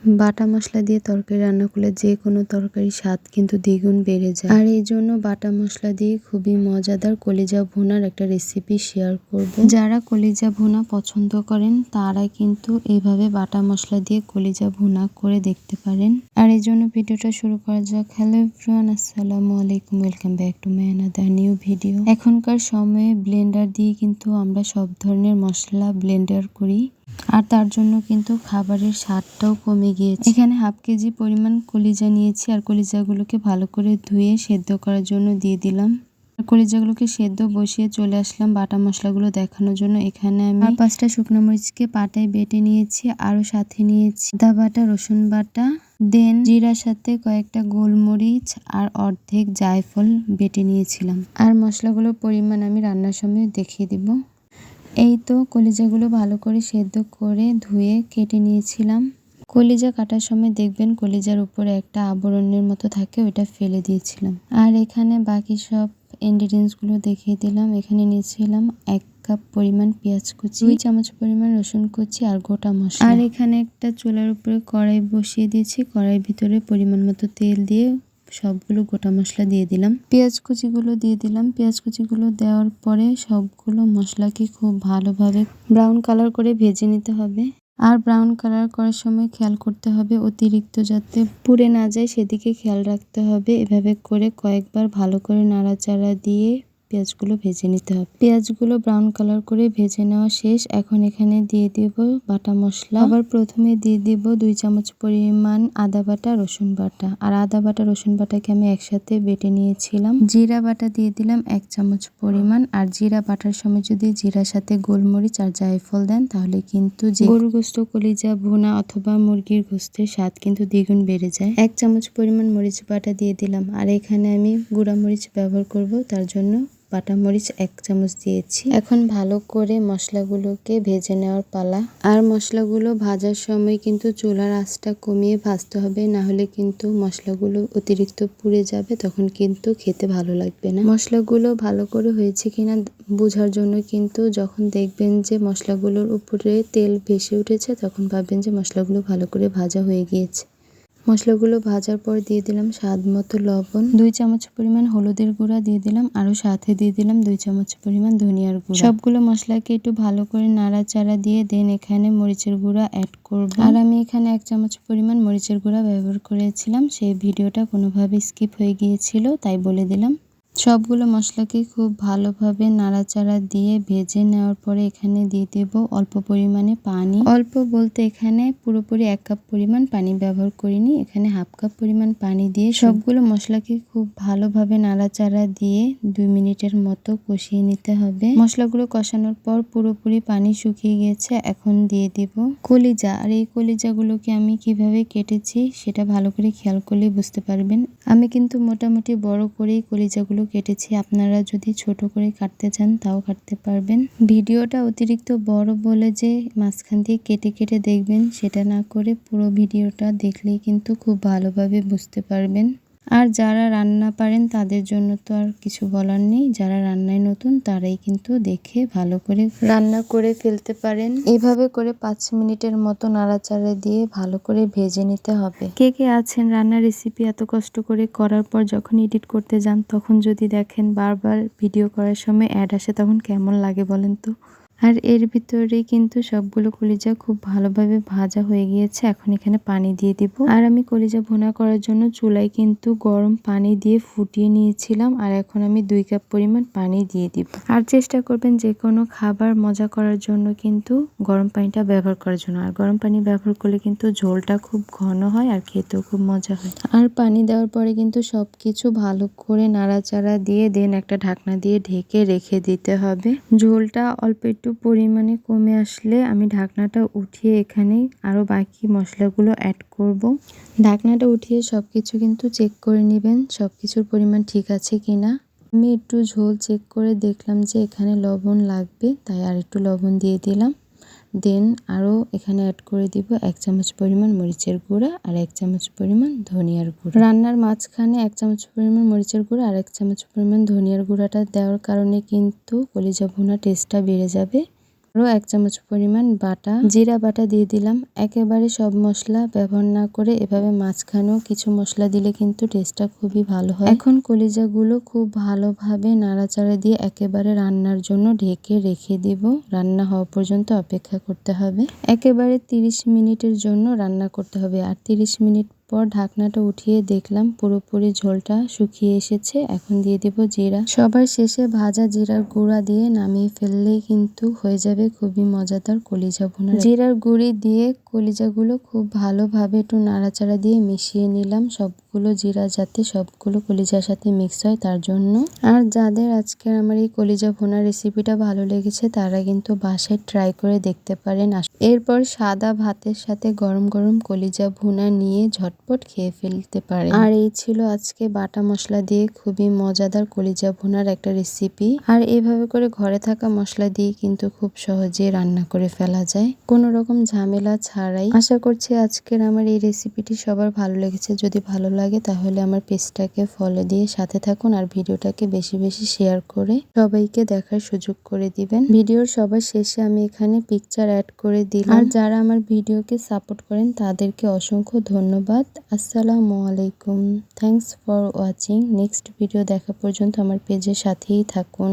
বাটা মশলা দিয়ে তরকারি রান্না করলে যে কোনো তরকারির স্বাদ কিন্তু দ্বিগুণ বেড়ে যায়। আর এই জন্য বাটা মশলা দিয়ে খুবই মজাদার কলিজা ভুনার একটা রেসিপি শেয়ার করব। যারা কলিজা ভুনা পছন্দ করেন তারা কিন্তু এইভাবে বাটা মশলা দিয়ে কলিজা ভুনা করে দেখতে পারেন। আর এই জন্য ভিডিওটা শুরু করা যাক। হ্যালো এভরিওয়ান, আসসালামু আলাইকুম, welcome back to my another new video. এখনকার সময়ে ব্লেন্ডার দিয়ে কিন্তু আমরা সব ধরনের মশলা ব্লেন্ডার করি, আর তার জন্য কিন্তু খাবারের স্বাদটাও কমে গিয়েছে। এখানে হাফ কেজি পরিমাণ কলিজা নিয়েছি, আর কলিজাগুলোকে ভালো করে ধুয়ে সেদ্ধ করার জন্য দিয়ে দিলাম। কলিজাগুলোকে সেদ্ধ বসিয়ে চলে আসলাম বাটা মশলাগুলো দেখানোর জন্য। এখানে আমি 5টা শুকনো মরিচকে পাটায় বেটে নিয়েছি, আরও সাথে নিয়েছি আদা বাটা, রসুন বাটা, দেন জিরার সাথে কয়েকটা গোলমরিচ আর অর্ধেক জায়ফল বেটে নিয়েছিলাম। আর মশলাগুলোর পরিমাণ আমি রান্নার সময় দেখিয়ে দিব। এই তো কলিজাগুলো ভালো করে সেদ্ধ করে ধুয়ে কেটে নিয়েছিলাম। কলিজা কাটার সময় দেখবেন কলিজার উপরে একটা আবরণের মতো থাকে, ওইটা ফেলে দিয়েছিলাম। আর এখানে বাকি সব ইনগ্রিডিয়েন্টসগুলো দেখিয়ে দিলাম। এখানে নিয়েছিলাম 1 কাপ পরিমাণ পেঁয়াজ কুচি, 2 চামচ পরিমাণ রসুন কুচি আর গোটা মশলা। আর এখানে একটা চুলার উপরে কড়াই বসিয়ে দিয়েছি। কড়াইয়ের ভিতরে পরিমাণ মতো তেল দিয়ে সবগুলো গোটা মশলা দিয়ে দিলাম। পেঁয়াজ কুচিগুলো দিয়ে দিলাম। পেঁয়াজ কুচিগুলো দেওয়ার পরে সবগুলো মশলাকে খুব ভালোভাবে ব্রাউন কালার করে ভেজে নিতে হবে। আর ব্রাউন কালার করার সময় খেয়াল করতে হবে অতিরিক্ত যাতে পুড়ে না যায়, সেদিকে খেয়াল রাখতে হবে। এভাবে করে কয়েকবার ভালো করে নাড়াচাড়া দিয়ে পেঁয়াজগুলো ভেজে নিতে হবে। পেঁয়াজগুলো ব্রাউন কালার করে ভেজে নেওয়া শেষ। এখন এখানে দিয়ে দিব বাটা মশলা। আবার প্রথমে দিয়ে দিব 2 চামচ পরিমাণ আদা বাটা, রসুন বাটা। আর আদা বাটা রসুন বাটাকে আমি একসাথে বেটে নিয়েছিলাম। জিরা বাটা দিয়ে দিলাম 1 চামচ পরিমাণ। আর জিরা বাটার সময় যদি জিরার সাথে গোলমরিচ আর জায়ফল দেন তাহলে কিন্তু যে গরুর গোশত, কলিজা ভুনা অথবা মুরগির গোশতের স্বাদ কিন্তু দ্বিগুণ বেড়ে যায়। 1 চামচ পরিমাণ মরিচ বাটা দিয়ে দিলাম। আর এখানে আমি গুঁড়া মরিচ ব্যবহার করব, তার জন্য বাটা মরিচ 1 চামচ দিয়েছি। এখন ভালো করে মশলাগুলোকে ভেজে নেওয়ার পালা। আর মশলাগুলো ভাজার সময় কিন্তু চুলার আঁচটা কমিয়ে ভাজতে হবে, না হলে কিন্তু মশলাগুলো অতিরিক্ত পুড়ে যাবে, তখন কিন্তু খেতে ভালো লাগবে না। মশলাগুলো ভালো করে হয়েছে কিনা বোঝার জন্য কিন্তু যখন দেখবেন যে মশলাগুলোর উপরে তেল ভেসে উঠেছে, তখন ভাববেন যে মশলাগুলো ভালো করে ভাজা হয়ে গিয়েছে। মশলাগুলো ভাজার পর দিয়ে দিলাম স্বাদ মতো লবণ, 2 চামচ পরিমাণ হলুদের গুঁড়া দিয়ে দিলাম, আরও সাথে দিয়ে দিলাম 2 চামচ পরিমাণ ধনিয়ার গুঁড়া। সবগুলো মশলাকে একটু ভালো করে নাড়াচাড়া দিয়ে দেন এখানে মরিচের গুঁড়া অ্যাড করব। আর আমি এখানে 1 চামচ পরিমাণ মরিচের গুঁড়া ব্যবহার করেছিলাম, সেই ভিডিওটা কোনোভাবে স্কিপ হয়ে গিয়েছিল, তাই বলে দিলাম। সবগুলো মশলাকে খুব ভালোভাবে নাড়াচাড়া দিয়ে ভেজে নেওয়ার পরে এখানে দিয়ে দেব অল্প পরিমাণে পানি। অল্প বলতে এখানে পুরোপুরি 1 কাপ পরিমাণ পানি ব্যবহার করিনি, এখানে হাফ কাপ পরিমাণ পানি দিয়ে সবগুলো মশলাকে খুব ভালোভাবে নাড়াচাড়া দিয়ে 2 মিনিটের মতো কষিয়ে নিতে হবে। মশলাগুলো কষানোর পর পুরোপুরি পানি শুকিয়ে গেছে। এখন দিয়ে দেব কলিজা। আর এই কলিজাগুলোকে আমি কিভাবে কেটেছি সেটা ভালো করে খেয়াল করলে বুঝতে পারবেন। আমি কিন্তু মোটামুটি বড় করেই কলিজাগুলো কেটেছি, আপনারা যদি ছোট করে কাটতে চান তাও কাটতে পারবেন। ভিডিওটা অতিরিক্ত বড় বলে যে মাঝখান দিয়ে কেটে কেটে দেখবেন সেটা না করে পুরো ভিডিওটা দেখলেই কিন্তু খুব ভালোভাবে বুঝতে পারবেন। আর যারা রান্না পারেন তাদের জন্য তো আর কিছু বলার নেই, যারা রান্নায় নতুন তারাই কিন্তু দেখে ভালো করে রান্না করে ফেলতে পারেন। এভাবে করে 5 মিনিটের মতো নাড়াচাড়া দিয়ে ভালো করে ভেজে নিতে হবে। কে কে আছেন রান্নার রেসিপি এত কষ্ট করে করার পর যখন এডিট করতে যান তখন যদি দেখেন বারবার ভিডিও করার সময় অ্যাড আসে, তখন কেমন লাগে বলেন তো? আর এর ভিতরে কিন্তু সবগুলো কলিজা খুব ভালোভাবে ভাজা হয়ে গিয়েছে। এখন এখানে পানি দিয়ে দিব। আর আমি কলিজা ভুনা করার জন্য চুলায় কিন্তু গরম পানি দিয়ে ফুটিয়ে নিয়েছিলাম। আর এখন আমি 2 কাপ পরিমাণ পানি দিয়ে দিব। আর চেষ্টা করবেন যে কোনো খাবার মজা করার জন্য কিন্তু গরম পানিটা ব্যবহার করার জন্য। আর গরম পানি ব্যবহার করলে কিন্তু ঝোলটা খুব ঘন হয় আর খেতেও খুব মজা হয়। আর পানি দেওয়ার পরে কিন্তু সবকিছু ভালো করে নাড়াচাড়া দিয়ে দেন একটা ঢাকনা দিয়ে ঢেকে রেখে দিতে হবে। ঝোলটা অল্প একটু পরিমাণে কমে আসলে আমি ঢাকনাটা উঠিয়ে এখানে আরও বাকি মশলাগুলো অ্যাড করব। ঢাকনাটা উঠিয়ে সবকিছু কিন্তু চেক করে নেবেন সবকিছুর পরিমাণ ঠিক আছে কিনা। আমি একটু ঝোল চেক করে দেখলাম যে এখানে লবণ লাগবে, তাই আর একটু লবণ দিয়ে দিলাম। দেন আরও এখানে অ্যাড করে দিব 1 চামচ পরিমাণ মরিচের গুঁড়া আর 1 চামচ পরিমাণ ধনিয়ার গুঁড়া। রান্নার মাঝখানে 1 চামচ পরিমাণ মরিচের গুঁড়া আর 1 চামচ পরিমাণ ধনিয়ার গুঁড়াটা দেওয়ার কারণে কিন্তু কলিজা ভুনা টেস্টটা বেড়ে যাবে। আরও 1 চামচ পরিমাণ বাটা জিরা বাটা দিয়ে দিলাম। একেবারে সব মশলা ব্যবহার না করে এভাবে মাঝখানেও কিছু মশলা দিলে কিন্তু টেস্টটা খুবই ভালো হয়। এখন কলিজাগুলো খুব ভালোভাবে নাড়াচাড়া দিয়ে একেবারে রান্নার জন্য ঢেকে রেখে দিব। রান্না হওয়া পর্যন্ত অপেক্ষা করতে হবে। একেবারে 30 মিনিটের জন্য রান্না করতে হবে। আর 30 মিনিট পর ঢাকনাটা উঠিয়ে দেখলাম পুরোপুরি ঝোলটা শুকিয়ে এসেছে। এখন দিয়ে দেব জিরা। সবার শেষে ভাজা জিরার গুঁড়া দিয়ে নামিয়ে ফেললেই কিন্তু হয়ে যাবে খুবই মজাদার কলিজা ভুনা। জিরার গুঁড়ি দিয়ে কলিজাগুলো খুব ভালোভাবে একটু নাড়াচাড়া দিয়ে মিশিয়ে নিলাম। সবগুলো জিরা যাতে সবগুলো কলিজার সাথে মিক্স হয় তার জন্য। আর যাদের আজকের আমার এই কলিজা ভুনা রেসিপিটা ভালো লেগেছে তারা কিন্তু বাসায় ট্রাই করে দেখতে পারেন। এরপর সাদা ভাতের সাথে গরম গরম কলিজা ভুনা নিয়ে ঝটপট খেয়ে ফেলতে পারেন। আর এই ছিল আজকে বাটা মশলা দিয়ে খুবই মজাদার কলিজা ভুনার একটা রেসিপি। আর এইভাবে করে ঘরে থাকা মশলা দিয়ে কিন্তু খুব সহজে রান্না করে ফেলা যায় কোনো রকম ঝামেলা ছাড়াই। আশা করছি আজকের আমার এই রেসিপিটি সবার ভালো লেগেছে। যদি ভালো লাগে তাহলে আমার পেজটাকে ফলো দিয়ে সাথে থাকুন আর ভিডিওটাকে বেশি বেশি শেয়ার করে সবাইকে দেখার সুযোগ করে দিবেন। ভিডিওর সবার শেষে আমি এখানে পিকচার অ্যাড করে দিলাম। আর যারা আমার ভিডিওকে সাপোর্ট করেন তাদেরকে অসংখ্য ধন্যবাদ। আসসালামু আলাইকুম। Thanks for watching. Next video দেখা পর্যন্ত আমার পেজের সাথেই থাকুন।